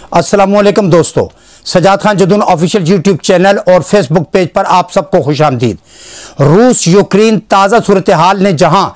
अस्सलामुअलैकुम दोस्तों, Sajjad Khan Jadoon official YouTube channel और फेसबुक पेज पर आप सबको खुशामदीद। रूस यूक्रेन ताज़ा सूरत हाल ने जहां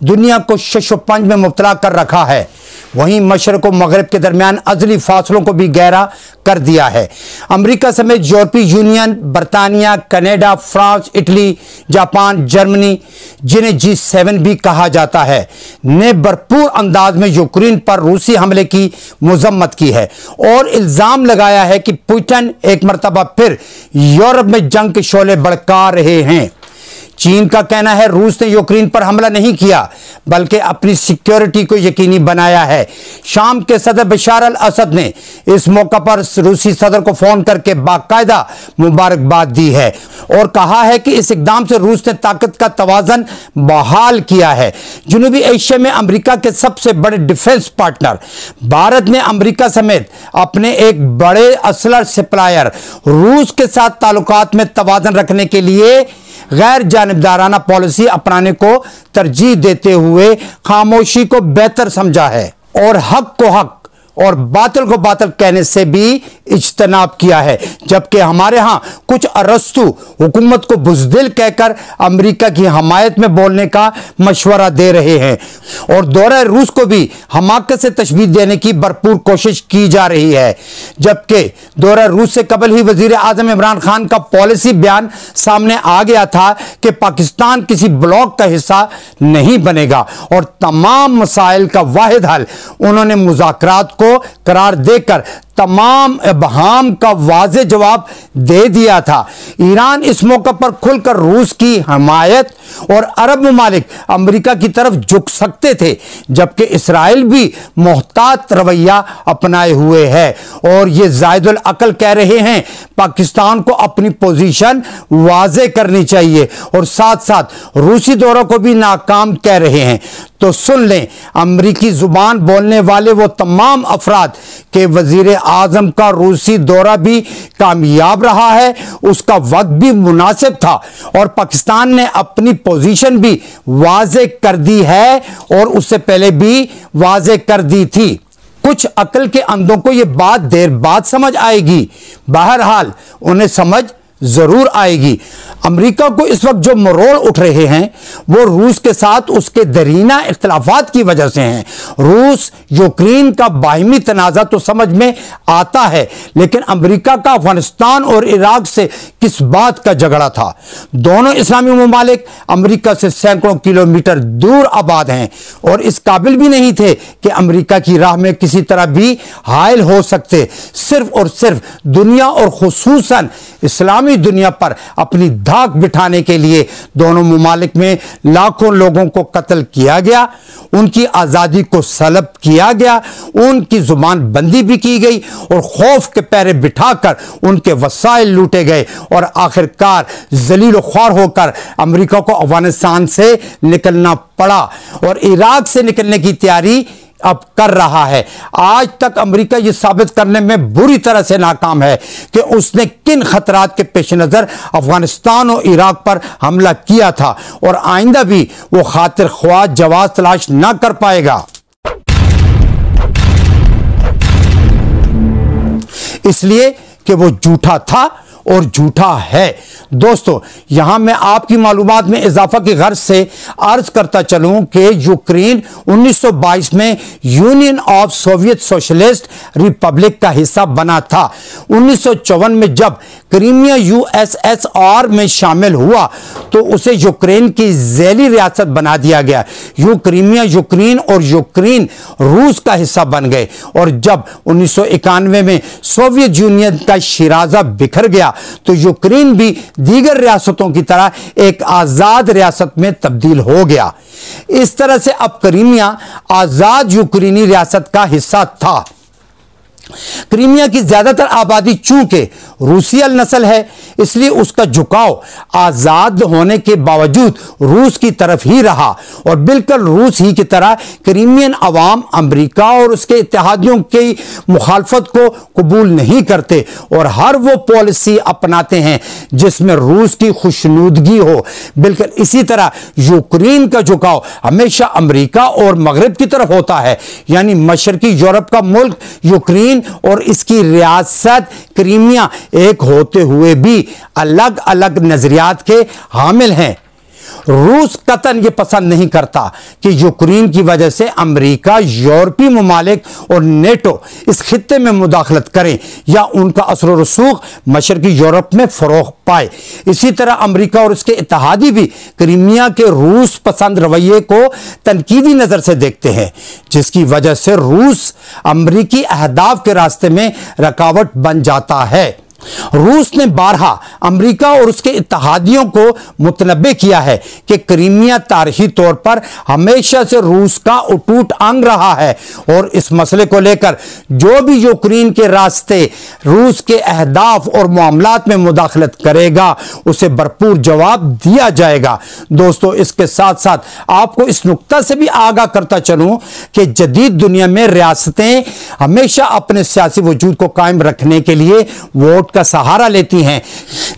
दुनिया को शशोपंज में मुब्तला कर रखा है, वहीं मशरक़ व मगरब के दरमियान अज़ली फासलों को भी गहरा कर दिया है। अमेरिका समेत यूरोपीय यूनियन, बरतानिया, Canada, France, Italy, Japan, Germany, जिन्हें G7 भी कहा जाता है, ने भरपूर अंदाज में यूक्रेन पर रूसी हमले की मजम्मत की है और इल्ज़ाम लगाया है कि पुतिन एक मरतबा फिर यूरोप में जंग के शोले भड़का रहे हैं। चीन का कहना है रूस ने यूक्रेन पर हमला नहीं किया बल्कि अपनी सिक्योरिटी को यकीनी बनाया है। शाम के सदर बशार अल असद ने इस मौका पर रूसी सदर को फोन करके बाकायदा मुबारकबाद दी है और कहा है कि इस इकदाम से रूस ने ताकत का तवाज़न बहाल किया है। जनूबी एशिया में अमेरिका के सबसे बड़े डिफेंस पार्टनर भारत ने अमेरिका समेत अपने एक बड़े असलर सप्लायर रूस के साथ ताल्लुकात में तवाज़न रखने के लिए गैर जानिबदाराना पॉलिसी अपनाने को तरजीह देते हुए खामोशी को बेहतर समझा है और हक को हक और बातिल को बातिल कहने से भी इज्तनाब किया है, जबकि हमारे यहां कुछ अरस्तु हुकूमत को बुज़दिल कहकर अमेरिका की हमायत में बोलने का मशवरा दे रहे हैं और दौरा रूस को भी हमाकत से तशबीह देने की भरपूर कोशिश की जा रही है। जबकि दौरा रूस से कबल ही वजीर आज़म इमरान खान का पॉलिसी बयान सामने आ गया था कि पाकिस्तान किसी ब्लॉक का हिस्सा नहीं बनेगा और तमाम मसाइल का वाहिद हल उन्होंने मुज़ाकरात को करार देकर तमाम इबहाम का वाज़े जवाब दे दिया था। ईरान इस मौके पर खुलकर रूस की हमायत और अरब ममालिक अमेरिका की तरफ झुक सकते थे, जबकि इसराइल भी मोहतात रवैया अपनाए हुए है और ये जायदुल अकल कह रहे हैं पाकिस्तान को अपनी पोजीशन वाज़े करनी चाहिए और साथ साथ रूसी दौरों को भी नाकाम कह रहे हैं। तो सुन लें, अमरीकी जुबान बोलने वाले वो तमाम अफराद के वजीर आज़म का रूसी दौरा भी कामयाब रहा है, उसका वक्त भी मुनासिब था और पाकिस्तान ने अपनी पोजीशन भी वाज़े कर दी है और उससे पहले भी वाज़े कर दी थी। कुछ अकल के अंधों को यह बात देर बाद समझ आएगी, बहरहाल उन्हें समझ जरूर आएगी। अमेरिका को इस वक्त जो मरोड़ उठ रहे हैं वो रूस के साथ उसके दरीना इख्तलाफात की वजह से हैं। रूस यूक्रेन का बाहिमी तनाज़ा तो समझ में आता है, लेकिन अमेरिका का अफगानिस्तान और इराक से किस बात का झगड़ा था। दोनों इस्लामी ममालिक अमेरिका से सैकड़ों किलोमीटर दूर आबाद हैं और इस काबिल भी नहीं थे कि अमेरिका की राह में किसी तरह भी हायल हो सकते। सिर्फ और सिर्फ दुनिया और खुसूसन इस्लामी दुनिया पर अपनी धाक बिठाने के लिए दोनों ममालिक में लाखों लोगों को कत्ल किया गया, उनकी आज़ादी को सलब किया गया, उनकी जुबान बंदी भी की गई और खौफ के पैरे बिठाकर उनके वसाइल लूटे गए और आखिरकार जलील ख्वार होकर अमेरिका को अफगानिस्तान से निकलना पड़ा और इराक से निकलने की तैयारी अब कर रहा है। आज तक अमेरिका यह साबित करने में बुरी तरह से नाकाम है कि उसने किन खतरात के पेश नज़र अफगानिस्तान और इराक पर हमला किया था और आइंदा भी वो खातिर ख्वाह जवाब तलाश ना कर पाएगा। इसलिए कि वो झूठा था और झूठा है। दोस्तों, यहां मैं आपकी मालूमात में इजाफा की गर्ज से अर्ज करता चलूं कि यूक्रेन 1922 में union of Soviet socialist Republic का हिस्सा बना था। 1954 में जब क्रीमिया USSR में शामिल हुआ तो उसे यूक्रेन की ज़ैली रियासत बना दिया गया। क्रीमिया यूक्रेन और यूक्रेन रूस का हिस्सा बन गए और जब 1991 में सोवियत यूनियन का शिराजा बिखर गया तो यूक्रेन भी दीगर रियासतों की तरह एक आजाद रियासत में तब्दील हो गया। इस तरह से अब क्रीमिया आजाद यूक्रेनी रियासत का हिस्सा था। क्रीमिया की ज्यादातर आबादी चूंकि रूसियल नस्ल है, इसलिए उसका झुकाव आजाद होने के बावजूद रूस की तरफ ही रहा और बिल्कुल रूस ही की तरह क्रीमियन अवाम अमेरिका और उसके इत्तेहादियों की मुखालफत को कबूल नहीं करते और हर वो पॉलिसी अपनाते हैं जिसमें रूस की खुशनुदगी हो। बिल्कुल इसी तरह यूक्रेन का झुकाव हमेशा अमेरिका और मगरब की तरफ होता है, यानी मशरकी यूरोप का मुल्क यूक्रेन यूक्रेन और इसकी रियासत क्रीमिया एक होते हुए भी अलग अलग नजरियात के हामिल हैं। रूस कतन ये पसंद नहीं करता कि यूक्रेन की वजह से अमेरिका, यूरोपीय ममालिक और नेटो इस खित्ते में मुदाखलत करें या उनका असर व रसूख मशरकी यूरोप में फरोग पाए। इसी तरह अमेरिका और उसके इत्तेहादी भी क्रीमिया के रूस पसंद रवैये को तनकीदी नजर से देखते हैं, जिसकी वजह से रूस अमेरिकी अहदाफ के रास्ते में रुकावट बन जाता है। रूस ने बारहा अमेरिका और उसके इत्तेहादियों को मुतनब्बे किया है कि क्रीमिया तारीखी तौर पर हमेशा से रूस का अटूट अंग रहा है और इस मसले को लेकर जो भी यूक्रेन के रास्ते रूस के अहदाफ और मामलात में मुदाखलत करेगा उसे भरपूर जवाब दिया जाएगा। दोस्तों, इसके साथ साथ आपको इस नुक्ता से भी आगाह करता चलूं कि जदीद दुनिया में रियासतें हमेशा अपने सियासी वजूद को कायम रखने के लिए वोट का सहारा लेती हैं।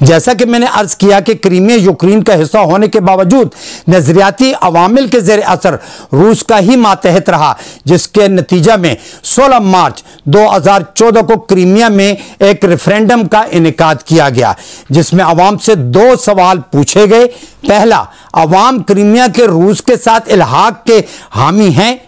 जैसा कि मैंने अर्ज किया कि क्रीमिया यूक्रेन का हिस्सा होने के बावजूद नजरियाती अवामिल के जेर असर रूस का ही मातहत रहा, जिसके नतीजा में 16 मार्च 2014 को क्रीमिया में एक रेफरेंडम का इनेकाद किया गया, जिसमें अवाम से 2 सवाल पूछे गए। पहला, अवाम क्रीमिया के रूस के साथ इल्हाक के हामी हैं?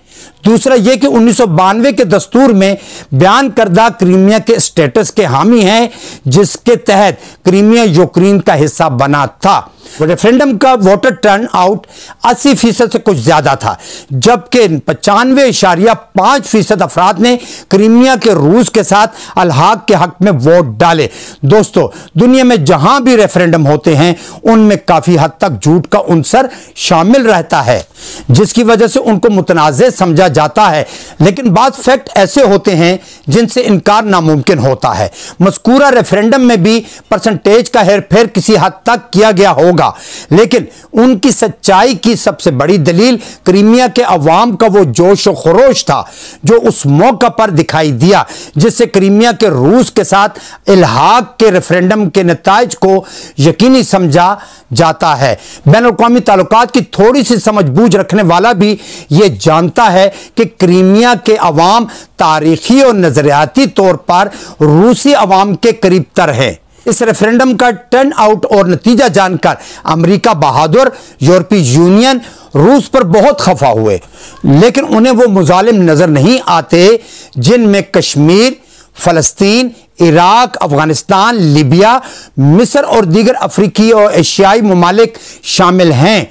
दूसरा यह कि 1992 के दस्तूर में बयान करदा क्रीमिया के स्टेटस के हामी हैं, जिसके तहत क्रीमिया यूक्रेन का हिस्सा बना था। रेफरेंडम का वोटर टर्न आउट 80% से कुछ ज्यादा था, जबकि 95.5% अफराद ने क्रीमिया के रूस के साथ अलहाक के हक में वोट डाले। दोस्तों, दुनिया में जहां भी रेफरेंडम होते हैं उनमें काफी हद तक झूठ का उनसर शामिल रहता है, जिसकी वजह से उनको मुतनाज़े समझा जाता है। लेकिन बात फैक्ट ऐसे होते हैं जिनसे इनकार नामुमकिन होता है। मज़कूरा रेफरेंडम में भी परसेंटेज का हेरफेर किसी हद तक किया गया होगा, लेकिन उनकी सच्चाई की सबसे बड़ी दलील क्रीमिया के अवाम का वो जोश और खरोश था जो उस मौका पर दिखाई दिया, जिससे क्रीमिया के रूस के साथ इल्हाक के रेफरेंडम के नताइज को यकीनी समझा जाता है। बैनुल-अक़वामी ताल्लुकात की थोड़ी सी समझबूझ रखने वाला भी ये जानता है कि क्रीमिया के अवाम तारीखी और नजरियाती तौर पर रूसी अवाम के करीब तर है। इस रेफरेंडम का टर्न आउट और नतीजा जानकर अमेरिका बहादुर, यूरोपीय यूनियन रूस पर बहुत खफा हुए, लेकिन उन्हें वो मुजालिम नजर नहीं आते जिनमें कश्मीर, फलस्तीन, इराक, अफगानिस्तान, लीबिया, मिस्र और दीगर अफ्रीकी और एशियाई ममालिक शामिल हैं।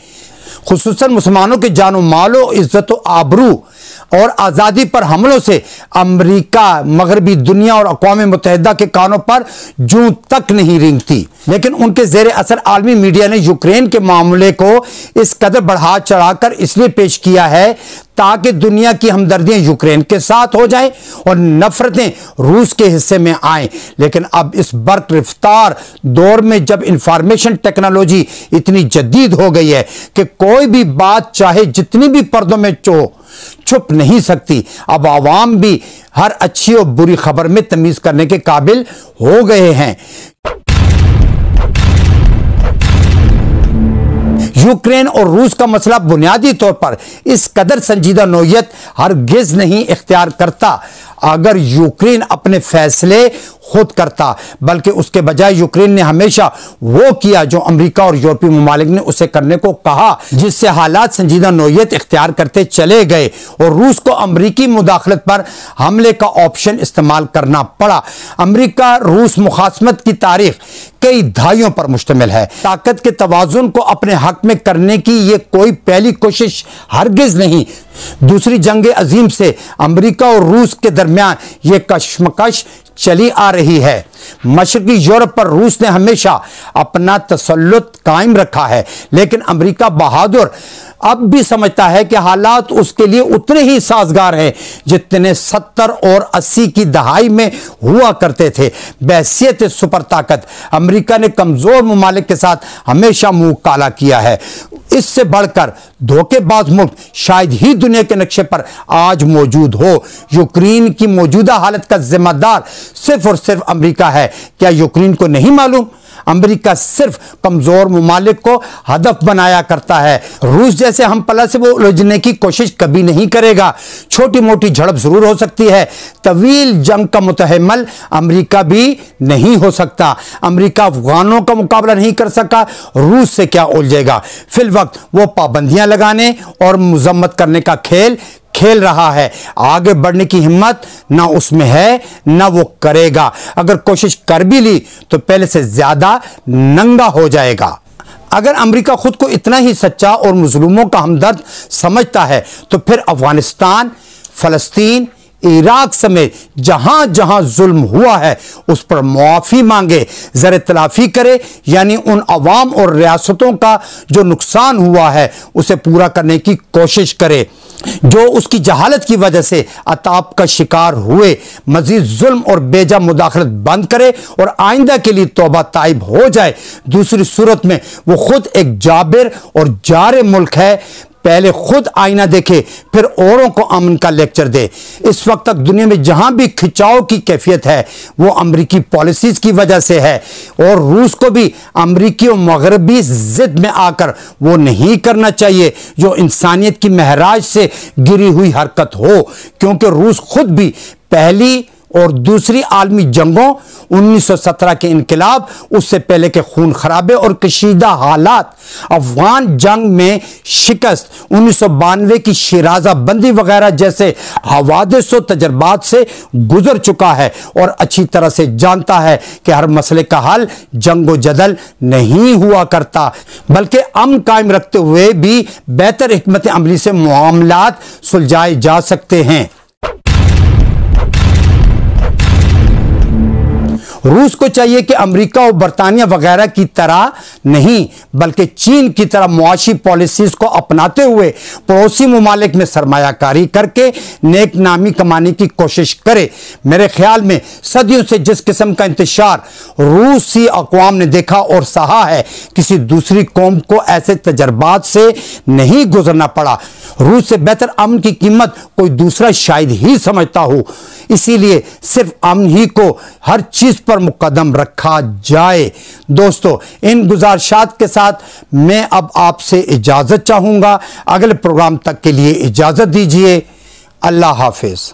खुसूसन मुसलमानों के जानो मालो, इज्जत व आबरू और आज़ादी पर हमलों से अमेरिका, मगरबी दुनिया और अक़वाम मुत्तहिदा के कानों पर जूं तक नहीं रेंगती। लेकिन उनके जेर असर आलमी मीडिया ने यूक्रेन के मामले को इस कदर बढ़ा चढ़ाकर इसलिए पेश किया है ताकि दुनिया की हमदर्दियां यूक्रेन के साथ हो जाएं और नफरतें रूस के हिस्से में आएं। लेकिन अब इस बर्क रफ्तार दौर में जब इंफॉर्मेशन टेक्नोलॉजी इतनी जदीद हो गई है कि कोई भी बात चाहे जितनी भी पर्दों में छुप नहीं सकती, अब आवाम भी हर अच्छी और बुरी खबर में तमीज करने के काबिल हो गए हैं। यूक्रेन और रूस का मसला बुनियादी तौर पर इस कदर संजीदा नौयत हरगिज नहीं इख्तियार करता अगर यूक्रेन अपने फैसले खुद करता, बल्कि उसके बजाय यूक्रेन ने हमेशा वो किया जो अमेरिका और यूरोपीय ममालिक ने उसे करने को कहा, जिससे हालात संजीदा नौयत इख्तियार करते चले गए और रूस को अमेरिकी मुदाखलत पर हमले का ऑप्शन इस्तेमाल करना पड़ा। अमेरिका रूस मुखासमत की तारीख कई दहाइयों पर मुश्तमिल है। ताकत के तवाजुन को अपने हक में करने की यह कोई पहली कोशिश हरगिज नहीं। दूसरी जंग अजीम से अमेरिका और रूस के दरमियान यह कशमकश चली आ रही है। मशरकी यूरोप पर रूस ने हमेशा अपना तसल्लुत कायम रखा है, लेकिन अमेरिका बहादुर अब भी समझता है कि हालात उसके लिए उतने ही साजगार हैं जितने 70 और 80 की दहाई में हुआ करते थे। बहैसियत सुपर ताकत अमेरिका ने कमजोर ममालिक के साथ हमेशा मुंह काला किया है। इससे बढ़कर धोखेबाज मुल्क शायद ही दुनिया के नक्शे पर आज मौजूद हो। यूक्रेन की मौजूदा हालत का जिम्मेदार सिर्फ और सिर्फ अमेरिका है। क्या यूक्रेन को नहीं मालूम अमेरिका सिर्फ कमजोर मुमालिक को हदफ बनाया करता है। रूस जैसे हम पला से वो उलझने की कोशिश कभी नहीं करेगा। छोटी मोटी झड़प जरूर हो सकती है, तवील जंग का मुतहम्मिल अमेरिका भी नहीं हो सकता। अमेरिका अफगानों का मुकाबला नहीं कर सका, रूस से क्या उलझेगा। फिल वक्त वो पाबंदियां लगाने और मजम्मत करने का खेल रहा है। आगे बढ़ने की हिम्मत ना उसमें है ना वो करेगा। अगर कोशिश कर भी ली तो पहले से ज्यादा नंगा हो जाएगा। अगर अमेरिका खुद को इतना ही सच्चा और मुजलूमों का हमदर्द समझता है तो फिर अफगानिस्तान, फलस्तीन, इराक समेत जहां जहां जुल्म हुआ है उस पर मुआफी मांगे, ज़र तलाफी करे, यानी उन अवाम और रियासतों का जो नुकसान हुआ है उसे पूरा करने की कोशिश करे, जो उसकी जहालत की वजह से अताब का शिकार हुए। मजीद जुल्म और बेजा मुदाखलत बंद करे और आइंदा के लिए तौबा ताइब हो जाए। दूसरी सूरत में वो खुद एक जाबिर और जारे मुल्क है। पहले खुद आईना देखे, फिर औरों को अमन का लेक्चर दे। इस वक्त तक दुनिया में जहां भी खिंचाव की कैफियत है वो अमरीकी पॉलिसीज की वजह से है, और रूस को भी अमरीकी और मगरबी जिद में आकर वो नहीं करना चाहिए जो इंसानियत की महराज से गिरी हुई हरकत हो, क्योंकि रूस खुद भी पहली और दूसरी आलमी जंगों, 1917 के इनकलाब, उससे पहले के खून खराबे और कशीदा हालात, अफगान जंग में शिकस्त, 1992 की शिराजा बंदी वगैरह जैसे हवादिस और तजर्बात से गुजर चुका है और अच्छी तरह से जानता है कि हर मसले का हल जंगो जदल नहीं हुआ करता, बल्कि अमन कायम रखते हुए भी बेहतर हिकमत अमली से मामलात सुलझाए जा सकते हैं। रूस को चाहिए कि अमेरिका और बरतानिया वगैरह की तरह नहीं बल्कि चीन की तरह मुआशी पॉलिसीज को अपनाते हुए पड़ोसी मुमालिक में सरमायाकारी करके नेक नामी कमाने की कोशिश करे। मेरे ख्याल में सदियों से जिस किस्म का इंतशार रूसी अक़वाम ने देखा और सहा है, किसी दूसरी कौम को ऐसे तजर्बात से नहीं गुजरना पड़ा। रूस से बेहतर अमन की कीमत कोई दूसरा शायद ही समझता हो, इसीलिए सिर्फ अमन ही को हर चीज पर मुकदम रखा जाए। दोस्तों, इन गुजारिशात के साथ मैं अब आपसे इजाजत चाहूंगा। अगले प्रोग्राम तक के लिए इजाजत दीजिए। अल्लाह हाफिज।